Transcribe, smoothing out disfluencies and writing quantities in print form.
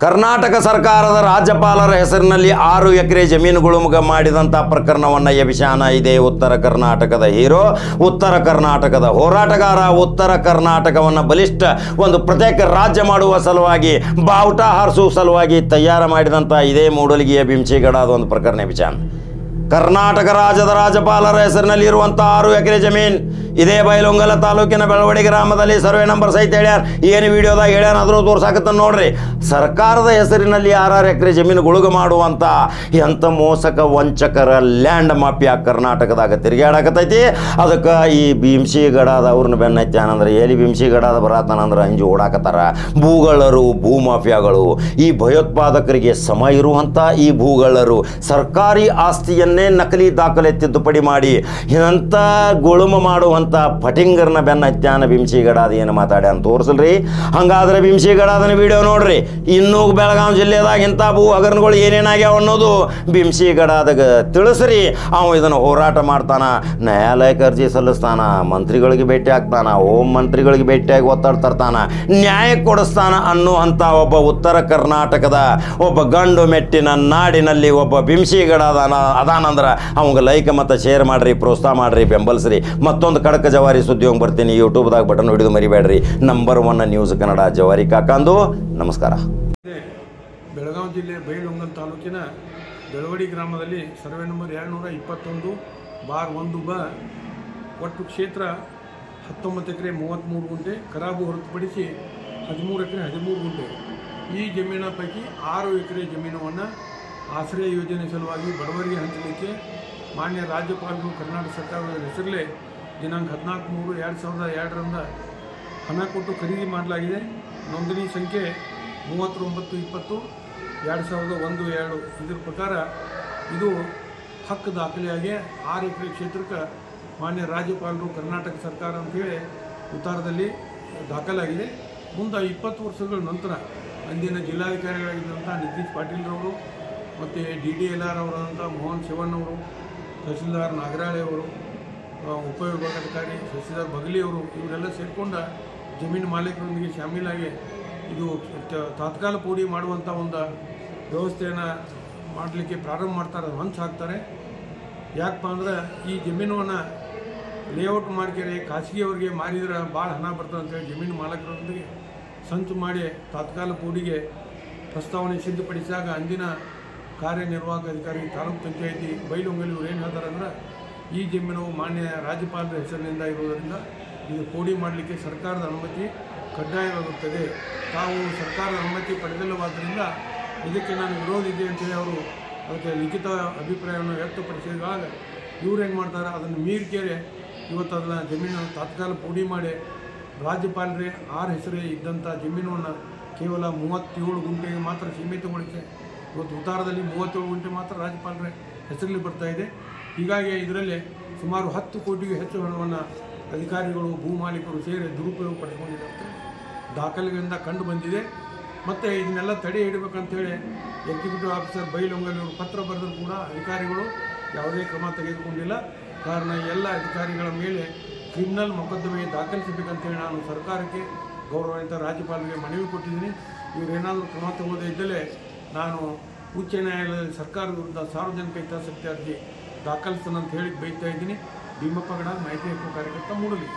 ಕರ್ನಾಟಕ ಸರ್ಕಾರದ ರಾಜ್ಯಪಾಲರ ಹೆಸರಿನಲ್ಲಿ 6 ಎಕರೆ ಜಮೀನುಗಳು ಮಾಡಿದಂಥ ಪ್ರಕರಣವನ್ನು ಎಬ್ಬಿಸಾನ ಇದೆ ಉತ್ತರ ಕರ್ನಾಟಕದ ಹೀರೋ, ಉತ್ತರ ಕರ್ನಾಟಕದ ಹೋರಾಟಗಾರ, ಉತ್ತರ ಕರ್ನಾಟಕವನ್ನು ಬಲಿಷ್ಠ ಒಂದು ಪ್ರತ್ಯೇಕ ರಾಜ್ಯ ಮಾಡುವ ಸಲುವಾಗಿ ಬಾವುಟ ಹಾರಿಸುವ ಸಲುವಾಗಿ ತಯಾರು ಮಾಡಿದಂಥ ಇದೇ ಮೂಡಲಗಿಯ ಬಿಂಸಿಗಡಾದ ಒಂದು ಪ್ರಕರಣ ಎಬ್ಬಿಸಾನ. ಕರ್ನಾಟಕ ರಾಜ್ಯದ ರಾಜ್ಯಪಾಲರ ಹೆಸರಿನಲ್ಲಿ ಇರುವಂಥ 6 ಎಕರೆ ಜಮೀನು ಇದೇ ಬೈಲಹೊಂಗಲ ತಾಲೂಕಿನ ಬೆಳವಡಿ ಗ್ರಾಮದಲ್ಲಿ ಸರ್ವೆ ನಂಬರ್ ಸಹಿತ ಹೇಳ್ಯಾರ. ಏನು ವಿಡಿಯೋದಾಗ ಹೇಳ್ಯಾರ ಅದನ್ನು ತೋರ್ಸಾಕತ್ತ ನೋಡ್ರಿ. ಸರ್ಕಾರದ ಹೆಸರಿನಲ್ಲಿ 6 ಎಕರೆ ಜಮೀನು ಗುಳುಗು ಮಾಡುವಂಥ ಎಂಥ ಮೋಸಕ ವಂಚಕರ ಲ್ಯಾಂಡ್ ಮಾಫಿಯಾ ಕರ್ನಾಟಕದಾಗ ತಿರುಗಾಡಕತ್ತೈತಿ. ಅದಕ್ಕೆ ಈ ಬಿಂಸಿಗಡಾದ ಅವ್ರನ್ನ ಬೆನ್ನೈತಿ ಏನಂದ್ರೆ ಎಲ್ಲಿ ಬಿಂಸಿಗಡಾದ ಬರತಾನಂದ್ರೆ ಅಂಜು ಓಡಾಕತ್ತಾರ ಭೂಗಳರು, ಭೂ ಮಾಫಿಯಾಗಳು. ಈ ಭಯೋತ್ಪಾದಕರಿಗೆ ಸಮ ಇರುವಂಥ ಈ ಭೂಗಳರು ಸರ್ಕಾರಿ ಆಸ್ತಿಯನ್ನೇ ನಕಲಿ ದಾಖಲೆ ತಿದ್ದುಪಡಿ ಮಾಡಿ ಇಂಥ ಗುಳುಮ ಮಾಡುವಂಥ ಫಟಿಂಗರ್ನ ಬೆನ್ನ ಹತ್ಯಾನ ಬಿಂಸಿಗಡಾದ ಏನು ಮಾತಾಡ್ಯಾನ ತೋರಿಸಲ್ರಿ. ಹಂಗಾದ್ರೆ ಬಿಂಸಿಗಡಾದನ ವಿಡಿಯೋ ನೋಡ್ರಿ. ಇನ್ನೂ ಬೆಳಗಾವಿ ಜಿಲ್ಲೆದಾಗ ಇಂಥ ಭೂ ಹಗರಣಗಳು ಏನೇನಾಗ್ಯಾವ ಅನ್ನೋದು ಬಿಂಸಿಗಡಾದಾಗ ತಿಳಿಸ್ರಿ. ಅವ ಇದನ್ನು ಹೋರಾಟ ಮಾಡ್ತಾನ, ನ್ಯಾಯಾಲಯಕ್ಕೆ ಅರ್ಜಿ ಸಲ್ಲಿಸ್ತಾನ, ಮಂತ್ರಿಗಳಿಗೆ ಭೇಟಿ ಆಗ್ತಾನ, ಹೋಮ್ ಮಂತ್ರಿಗಳಿಗೆ ಭೇಟಿಯಾಗಿ ಒತ್ತಡ ತರ್ತಾನ, ನ್ಯಾಯ ಕೊಡಿಸ್ತಾನ ಅನ್ನುವಂಥ ಒಬ್ಬ ಉತ್ತರ ಕರ್ನಾಟಕದ ಒಬ್ಬ ಗಂಡು ಮೆಟ್ಟಿನ ನಾಡಿನಲ್ಲಿ ಒಬ್ಬ ಬಿಂಸಿಗಡಾದ ಅದಾನಂದ್ರೆ ಅವಂಗೆ ಲೈಕ್ ಮತ್ತು ಶೇರ್ ಮಾಡಿರಿ, ಪ್ರೋತ್ಸಾಹ ಮಾಡಿರಿ, ಬೆಂಬಲಿಸ್ರಿ. ಮತ್ತೊಂದು ಕಡಕ ಜವಾರಿ ಸುದ್ದಿ ಹೋಗಿ ಬರ್ತೀನಿ. ಯೂಟ್ಯೂಬ್ದಾಗ ಬಟನ್ ಹಿಡಿದು ಮರಿಬೇಡ್ರಿ. ನಂಬರ್ 1 ನ್ಯೂಸ್ ಕನ್ನಡ ಜವಾರಿ ಕಾಕಂದು ನಮಸ್ಕಾರ. ಬೆಳಗಾವಿ ಜಿಲ್ಲೆ ಬೈಲಹೊಂಗಲ ತಾಲೂಕಿನ ಬೆಳವಡಿ ಗ್ರಾಮದಲ್ಲಿ ಸರ್ವೆ ನಂಬರ್ 221/1 ಒಟ್ಟು ಕ್ಷೇತ್ರ 19 ಎಕರೆ 33 ಗುಂಟೆ, ಖರಾಬು ಹೊರತುಪಡಿಸಿ 13 ಎಕರೆ 13 ಗುಂಟೆ. ಈ ಜಮೀನಿನ ಪೈಕಿ 6 ಎಕರೆ ಜಮೀನವನ್ನು ಆಶ್ರಯ ಯೋಜನೆ ಸಲುವಾಗಿ ಬಡವರಿಗೆ ಹಂಚಲಿಕ್ಕೆ ಮಾನ್ಯ ರಾಜ್ಯಪಾಲರು ಕರ್ನಾಟಕ ಸರ್ಕಾರದ ಹೆಸರಲ್ಲೇ ದಿನಾಂಕ 14/3/2002 ಹಣ ಕೊಟ್ಟು ಖರೀದಿ ಮಾಡಲಾಗಿದೆ. ನೋಂದಣಿ ಸಂಖ್ಯೆ 39/20/2001. ಇದರ ಪ್ರಕಾರ ಇದು ಹಕ್ಕು ದಾಖಲೆಯಾಗಿ 6 ಎಕರೆ ಕ್ಷೇತ್ರಕ್ಕೆ ಮಾನ್ಯ ರಾಜ್ಯಪಾಲರು ಕರ್ನಾಟಕ ಸರ್ಕಾರ ಅಂತೇಳಿ ಉತ್ತಾರದಲ್ಲಿ ದಾಖಲಾಗಿದೆ. ಮುಂದೆ 20 ವರ್ಷಗಳ ನಂತರ ಅಂದಿನ ಜಿಲ್ಲಾಧಿಕಾರಿಗಳಾಗಿದ್ದಂಥ ನಿತೀಶ್ ಪಾಟೀಲ್ರವರು ಮತ್ತು DDLR ಅವರಾದಂಥ ಮೋಹನ್ ಶಿವಣ್ಣವರು, ತಹಸೀಲ್ದಾರ್ ನಾಗರಾಳೆ ಅವರು, ಉಪವಿಭಾಗಾಧಿಕಾರಿ ಶಶಿಧರ್ ಬಗಲಿಯವರು ಇವರೆಲ್ಲ ಸೇರಿಕೊಂಡ ಜಮೀನು ಮಾಲೀಕರೊಂದಿಗೆ ಶಾಮೀಲಾಗಿ ಇದು ತಾತ್ಕಾಲ ಪೋಡಿ ಮಾಡುವಂಥ ಒಂದು ವ್ಯವಸ್ಥೆಯನ್ನು ಮಾಡಲಿಕ್ಕೆ ಪ್ರಾರಂಭ ಮಾಡ್ತಾರೆ, ಹಂಚು ಹಾಕ್ತಾರೆ. ಯಾಕಪ್ಪ ಅಂದ್ರೆ ಈ ಜಮೀನನ್ನು ಲೇಔಟ್ ಮಾಡ್ಕೇರಿ ಖಾಸಗಿಯವರಿಗೆ ಮಾರಿದ್ರೆ ಭಾಳ ಹಣ ಬರ್ತದೆ ಅಂತೇಳಿ ಜಮೀನು ಮಾಲೀಕರೊಂದಿಗೆ ಸಂಚು ಮಾಡಿ ತಾತ್ಕಾಲ ಪೋಡಿಗೆ ಪ್ರಸ್ತಾವನೆ ಸಿದ್ಧಪಡಿಸಿದಾಗ ಅಂದಿನ ಕಾರ್ಯನಿರ್ವಾಹಕ ಅಧಿಕಾರಿ ತಾಲೂಕು ಪಂಚಾಯಿತಿ ಬೈಲಹೊಂಗಲ ಇವ್ರು ಏನು ಹೇಳ್ತಾರೆ ಅಂದ್ರೆ ಈ ಜಮೀನು ಮಾನ್ಯ ರಾಜ್ಯಪಾಲರ ಹೆಸರಿನಿಂದ ಇರುವುದರಿಂದ ಇದು ಪೋಡಿ ಮಾಡಲಿಕ್ಕೆ ಸರ್ಕಾರದ ಅನುಮತಿ ಕಡ್ಡಾಯವಾಗಿರುತ್ತದೆ. ತಾವು ಸರ್ಕಾರದ ಅನುಮತಿ ಪಡೆದಿಲ್ಲವಾದ್ದರಿಂದ ಇದಕ್ಕೆ ನಾನು ವಿರೋಧ ಇದೆ ಅಂತೇಳಿ ಅವರು ಅದಕ್ಕೆ ಲಿಖಿತ ಅಭಿಪ್ರಾಯವನ್ನು ವ್ಯಕ್ತಪಡಿಸಿದಾಗ ಇವ್ರು ಏನು ಮಾಡ್ತಾರೆ, ಅದನ್ನು ಮೀರಿಕೆರೆ ಇವತ್ತು ಅದನ್ನು ಜಮೀನು ತಾತ್ಕಾಲ ಪೋಡಿ ಮಾಡಿ ರಾಜ್ಯಪಾಲರೇ 6 ಹೆಸರೇ ಇದ್ದಂಥ ಜಮೀನನ್ನು ಕೇವಲ 37 ಗುಂಟೆಗೆ ಮಾತ್ರ ಸೀಮಿತಗೊಳಿಸಿ ಇವತ್ತು ಉತ್ತಾರದಲ್ಲಿ 37 ಗುಂಟೆ ಮಾತ್ರ ರಾಜ್ಯಪಾಲರ ಹೆಸರಲ್ಲಿ ಬರ್ತಾ ಇದೆ. ಹೀಗಾಗಿ ಇದರಲ್ಲಿ ಸುಮಾರು 10 ಕೋಟಿಗೂ ಹೆಚ್ಚು ಹಣವನ್ನು ಅಧಿಕಾರಿಗಳು, ಭೂ ಮಾಲೀಕರು ಸೇರಿ ದುರುಪಯೋಗ ಪಡೆದುಕೊಂಡಿದ್ದಾರೆ ದಾಖಲೆಗಳಿಂದ ಕಂಡು ಬಂದಿದೆ. ಮತ್ತು ಇದನ್ನೆಲ್ಲ ತಡೆ ಹಿಡಬೇಕಂತೇಳಿ ಎಕ್ಸಿಕ್ಯೂಟಿವ್ ಆಫೀಸರ್ ಬೈಲಹೊಂಗಲವರು ಪತ್ರ ಬರೆದರೂ ಕೂಡ ಅಧಿಕಾರಿಗಳು ಯಾವುದೇ ಕ್ರಮ ತೆಗೆದುಕೊಂಡಿಲ್ಲ. ಕಾರಣ ಎಲ್ಲ ಅಧಿಕಾರಿಗಳ ಮೇಲೆ ಕ್ರಿಮಿನಲ್ ಮೊಕದ್ದಮೆ ದಾಖಲಿಸಬೇಕಂತೇಳಿ ನಾನು ಸರ್ಕಾರಕ್ಕೆ, ಗೌರವಾನ್ವಿತ ರಾಜ್ಯಪಾಲರಿಗೆ ಮನವಿ ಕೊಟ್ಟಿದ್ದೀನಿ. ಇವರೇನಾದರೂ ಕ್ರಮ ತಗೊಳ್ಳದೇ ಇದ್ದರೆ ನಾನು ಉಚ್ಚ ನ್ಯಾಯಾಲಯದಲ್ಲಿ ಸರ್ಕಾರದ ವಿರುದ್ಧ ಸಾರ್ವಜನಿಕ ಹಿತಾಸಕ್ತಿ ಅರ್ಜಿ ದಾಖಲಿಸ್ತಾನಂತ ಹೇಳಿ ಬೈತಾ ಇದ್ದೀನಿ. ಭೀಮಪ್ಪ ಗಡ ಮಾಹಿತಿ ಹಕ್ಕು ಕಾರ್ಯಕರ್ತ ಮೂಡಲಿ.